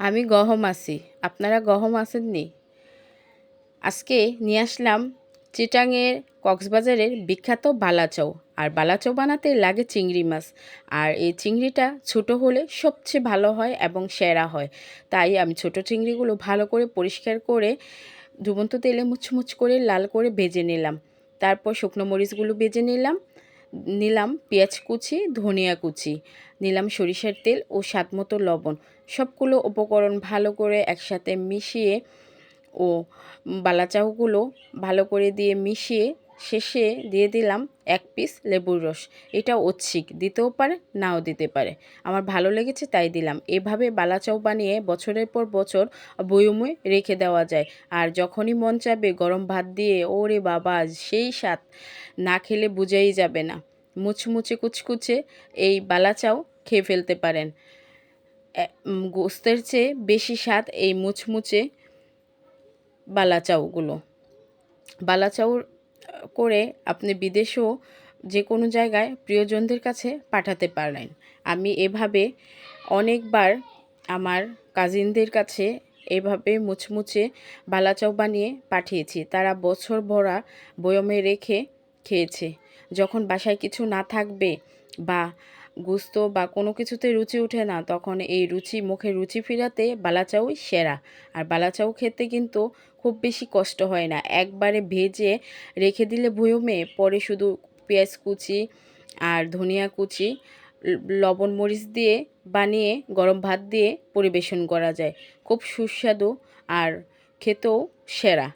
আমি গহম আছি। আপনারা গহম আছেননি? আজকে নিয়ে আসলাম চিটাঙের কক্সবাজারের বিখ্যাত বালাচাও। আর বালাচাও বানাতে লাগে চিংড়ি মাছ। আর এই চিংড়িটা ছোট হলে সবচেয়ে ভালো হয় এবং সেরা হয়। তাই আমি ছোট চিংড়িগুলো ভালো করে পরিষ্কার করে ডুবন্ত তেলে মুচমুচ করে লাল করে ভেজে নিলাম। তারপর শুকনো মরিচগুলো ভেজে নিলাম পেঁয়াজ কুচি, ধনিয়া কুচি, নিলাম সরিষার তেল ও স্বাদমতো লবণ। সবগুলো উপকরণ ভালো করে একসাথে মিশিয়ে ও বালাচাওগুলো ভালো করে দিয়ে মিশিয়ে শেষে দিয়ে দিলাম 1 পিস লেবুর রস। এটা ঐচ্ছিক, দিতেও পারে নাও দিতে পারে। আমার ভালো লেগেছে তাই দিলাম। এভাবে বালাচাও বানিয়ে বছরের পর বছর বয়মে রেখে দেওয়া যায়। আর যখনই মন চাবে গরম ভাত দিয়ে ওরে বাবা সেই স্বাদ, না খেলে বোঝাই যাবে না। মুচমুচে কুচকুচে এই বালাচাও খেয়ে ফেলতে পারেন। গোস্তের চেয়ে বেশি স্বাদ এই মুচমুচে বালাচাওগুলো। বালাচাও করে আপনি বিদেশেও যে কোনো জায়গায় প্রিয়জনদের কাছে পাঠাতে পারেন। আমি এভাবে অনেকবার আমার কাজিনদের কাছে এভাবে মুচমুচে বালাচাও বানিয়ে পাঠিয়েছি। তারা বছর ভরা বয়মে রেখে খেয়েছে। যখন বাসায় কিছু না থাকবে বা গুস্ত বা কোনো কিছুতে রুচি ওঠে না, তখন এই মুখে রুচি ফেরাতে বালাচাওই সেরা। আর বালাচাও খেতে কিন্তু খুব বেশি কষ্ট হয় না। একবারে ভেজে রেখে দিলে বয়মে, পরে শুধু পেঁয়াজ কুচি আর ধনিয়া কুচি, লবণ মরিচ দিয়ে বানিয়ে গরম ভাত দিয়ে পরিবেশন করা যায়। খুব সুস্বাদু আর খেতেও সেরা।